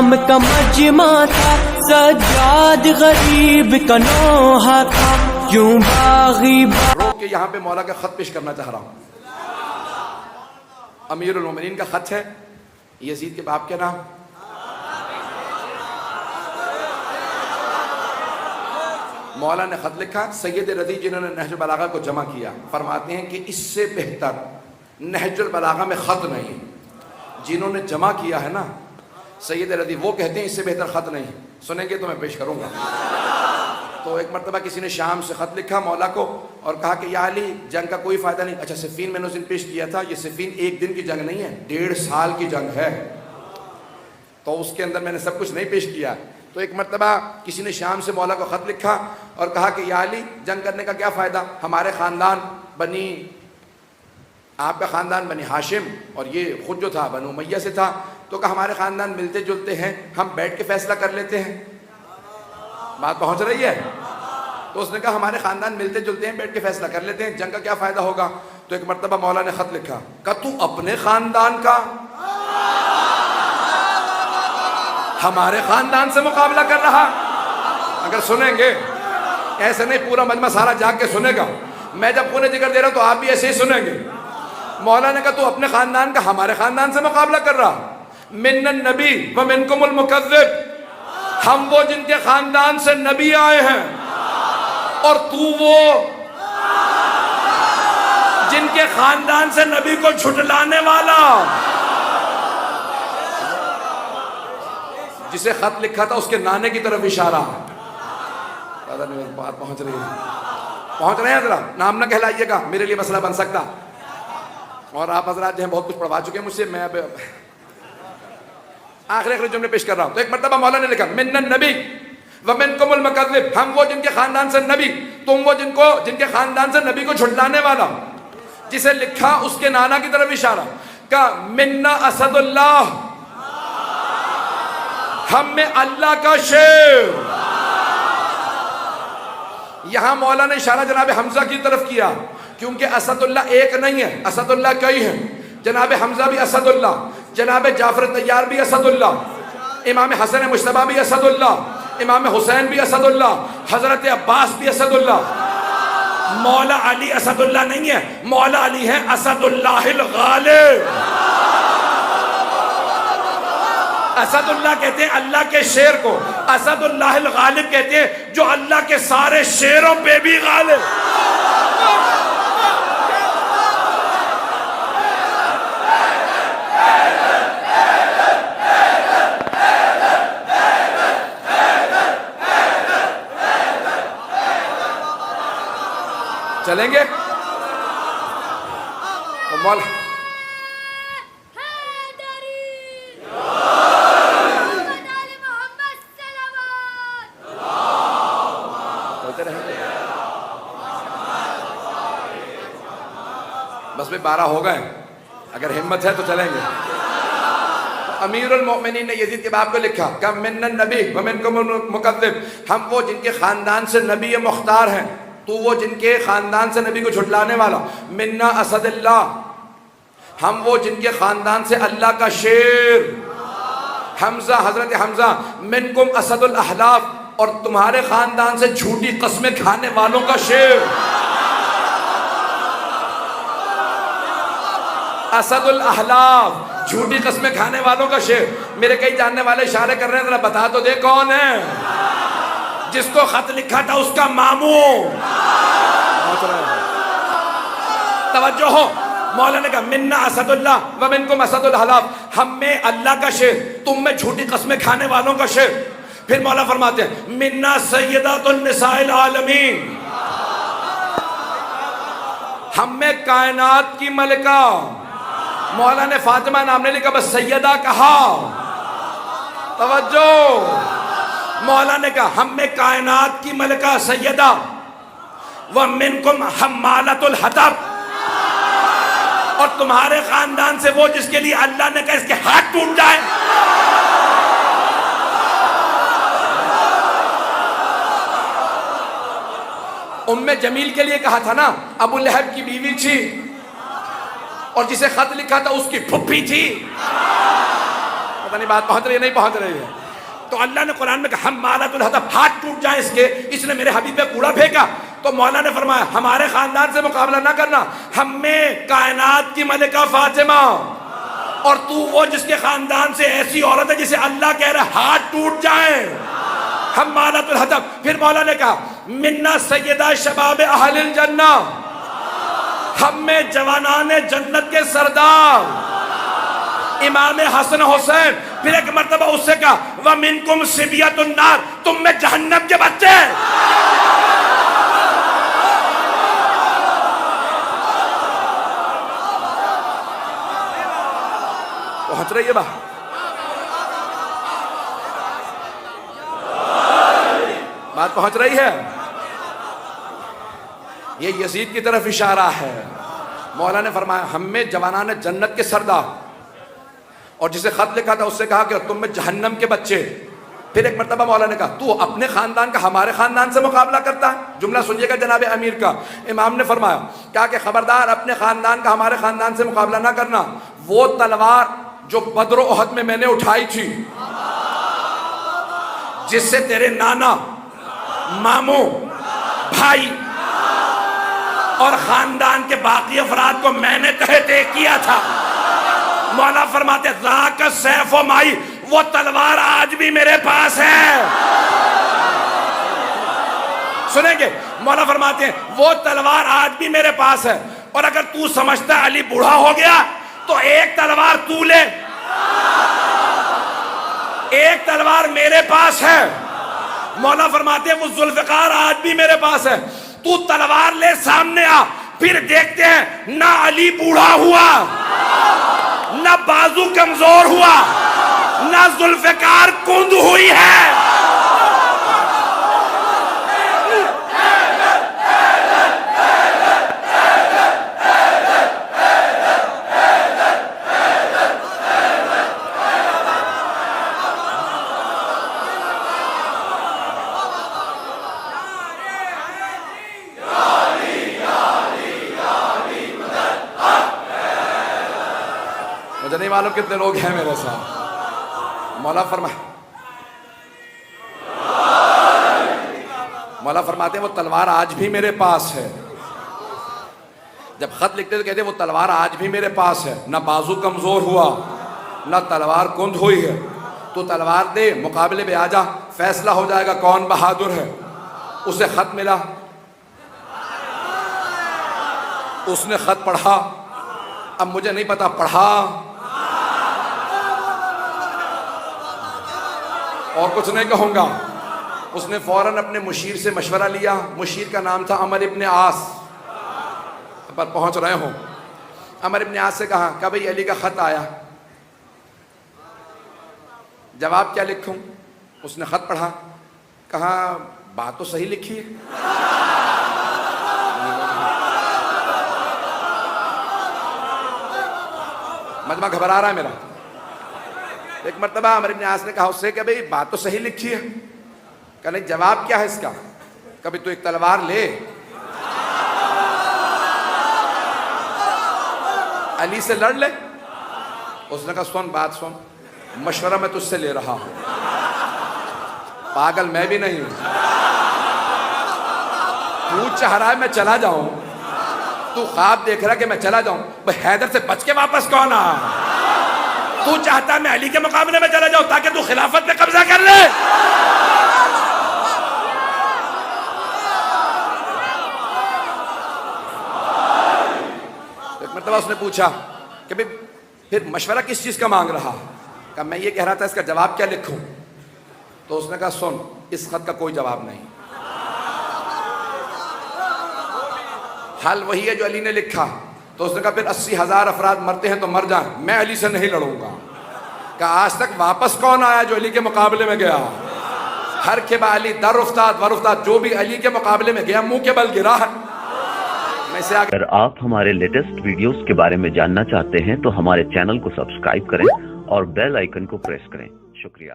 نام کا مجمع تھا، سجاد غریب کا نوحہ تھا، کیوں باغی روک کے یہاں پہ مولا کا خط پیش کرنا چاہ رہا ہوں۔ امیر المومنین کا خط ہے، یزید کے باپ کے نام، مولا نے خط لکھا۔ سید رضی جنہوں نے نہج البلاغہ کو جمع کیا فرماتے ہیں کہ اس سے بہتر نہج البلاغہ میں خط نہیں۔ جنہوں نے جمع کیا ہے نا سید رضی، وہ کہتے ہیں اس سے بہتر خط نہیں۔ سنیں گے تو میں پیش کروں گا۔ تو ایک مرتبہ کسی نے شام سے خط لکھا مولا کو اور کہا کہ یا علی جنگ کا کوئی فائدہ نہیں۔ اچھا صفین میں نے اس دن پیش کیا تھا، یہ صفین ایک دن کی جنگ نہیں ہے، 1.5 سال کی جنگ ہے، تو اس کے اندر میں نے سب کچھ نہیں پیش کیا۔ تو ایک مرتبہ کسی نے شام سے مولا کو خط لکھا اور کہا کہ یا علی جنگ کرنے کا کیا فائدہ، ہمارے خاندان آپ کا خاندان بنی ہاشم اور یہ خود جو تھا بنو امیہ سے تھا، تو کہا ہمارے خاندان ملتے جلتے ہیں، ہم بیٹھ کے فیصلہ کر لیتے ہیں۔ بات پہنچ رہی ہے؟ تو اس نے کہا ہمارے خاندان ملتے جلتے ہیں، بیٹھ کے فیصلہ کر لیتے ہیں، جنگ کا کیا فائدہ ہوگا۔ تو ایک مرتبہ مولا نے خط لکھا کہ تو اپنے خاندان کا ہمارے خاندان سے مقابلہ کر رہا۔ اگر سنیں گے ایسے نہیں، پورا مجمع سارا جاگ کے سنے گا، میں جب خون جگر دے رہا ہوں تو آپ بھی ایسے ہی سنیں گے۔ مولا نے کہا تو اپنے خاندان کا ہمارے خاندان سے مقابلہ کر رہا۔ من النبی ومنکم المکذب، ہم وہ جن کے خاندان سے نبی آئے ہیں اور تو وہ جن کے خاندان سے نبی کو جھٹلانے والا۔ جسے خط لکھا تھا اس کے نانے کی طرف اشارہ۔ بات پہنچ رہی ہے؟ پہنچ رہے ہیں حضرات؟ نام نہ کہلائیے گا، میرے لیے مسئلہ بن سکتا، اور آپ حضرات جو ہیں بہت کچھ پڑھوا چکے ہیں مجھ سے، میں اب آخری جملے پیش کر رہا ہوں۔ تو ایک مرتبہ مولا نے لکھا من النبی ومنکم المکذب، ہم وہ جن کے خاندان سے نبی، تم وہ جن کے خاندان سے نبی کو جھٹلانے والا۔ جسے لکھا اس کے نانا کی طرف اشارہ، کہ منا اسد اللہ، ہم میں اللہ کا شیر۔ یہاں مولا نے اشارہ جناب حمزہ کی طرف کیا، کیونکہ اسد اللہ ایک نہیں ہے، اسد اللہ کئی ہیں۔ جناب حمزہ بھی اسد اللہ، جناب جعفر طیار بھی اسد اللہ، امام حسن مجتبیٰ بھی اسد اللہ، امام حسین بھی اسد اللہ، حضرت عباس بھی اسد اللہ۔ مولا علی اسد اللہ نہیں ہے، مولا علی ہے اسد اللہ الغالب۔ اسد اللہ کہتے ہیں اللہ کے شیر کو، اسد اللہ الغالب کہتے ہیں جو اللہ کے سارے شیروں پہ بھی غالب۔ چلیں گے مولا بس بھی 12 ہو گئے، اگر ہمت ہے تو چلیں گے۔ امیر المؤمنین نے یزید کے باپ کو لکھا کہ من النبی ومنکم المکذب، ہم وہ جن کے خاندان سے نبی مختار ہیں، تو وہ جن کے خاندان سے نبی کو جھٹلانے والا۔ منا اسد اللہ، ہم وہ جن کے خاندان سے اللہ کا شیر۔ حمزہ، حضرت حمزہ، منکم اسد الاحلاف، اور تمہارے خاندان سے جھوٹی قسمیں کھانے والوں کا شیر۔ اسد الاحلاف، جھوٹی قسمیں کھانے والوں کا شیر۔ میرے کئی جاننے والے اشارے کر رہے ہیں، ذرا بتا تو دے کون ہے؟ جس کو خط لکھا تھا اس کا ماموں۔ توجہ ہو، مولا نے کہا منا اسد اللہ ومنکم اسد الاحلاف، ہم میں اللہ کا شیر، تم میں جھوٹی قسمیں کھانے والوں کا شیر۔ پھر مولا فرماتے ہیں منا سیدات النساء العالمین، ہم میں کائنات کی ملکہ۔ مولا نے فاطمہ نام نے لکھا، بس سیدہ کہا۔ توجہ، مولا نے کہا ہم میں کائنات کی ملکہ سیدہ، وَمِنْكُمْ حَمَّالَةُ الْحَطَبِ، اور تمہارے خاندان سے وہ جس کے لیے اللہ نے کہا اس کے ہاتھ ٹوٹ جائے۔ ام جمیل کے لیے کہا تھا نا، ابو لہب کی بیوی تھی اور جسے خط لکھا تھا اس کی پھپھی تھی۔ پتہ نہیں بات پہنچ رہی ہے نہیں پہنچ رہی ہے. تو اللہ نے قرآن میں کہا حمالۃ الحطب, ہاتھ ٹوٹ جائیں اس کے, اس نے میرے حبیب پہ کوڑا پھینکا. تو مولا نے فرمایا ہمارے خاندان سے مقابلہ نہ کرنا, ہم میں کائنات کی ملکہ فاطمہ, اور تو وہ جس کے خاندان سے ایسی عورت ہے جسے اللہ کہہ رہا ہے ہاتھ ٹوٹ جائیں. حمالۃ الحطب. پھر مولا نے کہا منا سیدہ شباب اہل الجنہ, ہم میں جوانان جنت کے سردار امام حسن حسین. پھر ایک مرتبہ اس سے کہا وَمِنْكُمْ صِبْيَةُ النَّارِ, تم میں جہنم کے بچے. پہنچ رہی ہے بات پہنچ رہی ہے. یہ یزید کی طرف اشارہ ہے. مولا نے فرمایا ہم میں جوانان جنت کے سردار, اور جسے خط لکھا تھا اس سے کہا کہ تم میں جہنم کے بچے. پھر ایک مرتبہ مولا نے کہا تو اپنے خاندان کا ہمارے خاندان سے مقابلہ کرتا ہے. جملہ سنیے گا جناب امیر کا. امام نے فرمایا کہا کہ خبردار اپنے خاندان کا ہمارے خاندان سے مقابلہ نہ کرنا. وہ تلوار جو بدر و احد میں نے اٹھائی تھی, جس سے تیرے نانا, ماموں, بھائی اور خاندان کے باقی افراد کو میں نے تحت کیا تھا. مولا فرماتے ذاک سیف و مائی, وہ تلوار آج بھی میرے پاس ہے. سنیں گے مولا فرماتے ہیں وہ تلوار آج بھی میرے پاس ہے, اور اگر تو سمجھتا ہے علی بوڑھا ہو گیا تو ایک تلوار تو لے, ایک تلوار میرے پاس ہے. مولا فرماتے ہیں وہ ذوالفقار آج بھی میرے پاس ہے. تو تلوار لے سامنے آ, پھر دیکھتے ہیں نہ علی بوڑھا ہوا, نہ بازو کمزور ہوا, نہ ذوالفقار کند ہوئی ہے. مجھے نہیں معلوم کتنے لوگ ہیں میرے ساتھ. مولا فرماتے ہیں وہ تلوار آج بھی میرے پاس ہے. جب خط لکھتے تو کہتے ہیں وہ تلوار آج بھی میرے پاس ہے, نہ بازو کمزور ہوا, نہ تلوار کند ہوئی ہے. تو تلوار دے, مقابلے پہ آ جا, فیصلہ ہو جائے گا کون بہادر ہے. اسے خط ملا, اس نے خط پڑھا. اب مجھے نہیں پتا پڑھا اور کچھ نہیں کہوں گا. اس نے فوراً اپنے مشیر سے مشورہ لیا. مشیر کا نام تھا عمر ابن عاص. پر پہنچ رہے ہوں. عمر ابن عاص سے کہا کہ بھئی علی کا خط آیا, جواب کیا لکھوں. اس نے خط پڑھا, کہا بات تو صحیح لکھی ہے. مجمع گھبرا رہا ہے میرا. ایک مرتبہ عمر ابن عاص نے کہا اس سے کہ بھئی بات تو صحیح لکھی ہے. کہ نہیں جواب کیا ہے اس کا. کبھی تو ایک تلوار لے, علی سے لڑ لے. اس نے کہا سن بات سن, مشورہ میں تجھ سے لے رہا ہوں, پاگل میں بھی نہیں ہوں. تو چاہ رہا ہے میں چلا جاؤں, تو خواب دیکھ رہا کہ میں چلا جاؤں. حیدر سے بچ کے واپس کون آ. تو چاہتا ہے میں علی کے مقابلے میں چلا جاؤں تاکہ تو خلافت پہ قبضہ کر لے. ایک مرتبہ اس نے پوچھا کہ پھر مشورہ کس چیز کا مانگ رہا. کہ میں یہ کہہ رہا تھا اس کا جواب کیا لکھوں. تو اس نے کہا سن, اس خط کا کوئی جواب نہیں, حل وہی ہے جو علی نے لکھا. تو اس نے کہا پھر 80,000 افراد مرتے ہیں تو مر جائیں, میں علی سے نہیں لڑوں گا. کہ آج تک واپس کون آیا جو علی کے مقابلے میں گیا. ہر کے با علی در افتاد ور افتاد, جو بھی علی کے مقابلے میں گیا منہ کے بل گرا ہے. اگر آپ ہمارے لیٹسٹ ویڈیوز کے بارے میں جاننا چاہتے ہیں تو ہمارے چینل کو سبسکرائب کریں اور بیل آئیکن کو پریس کریں. شکریہ.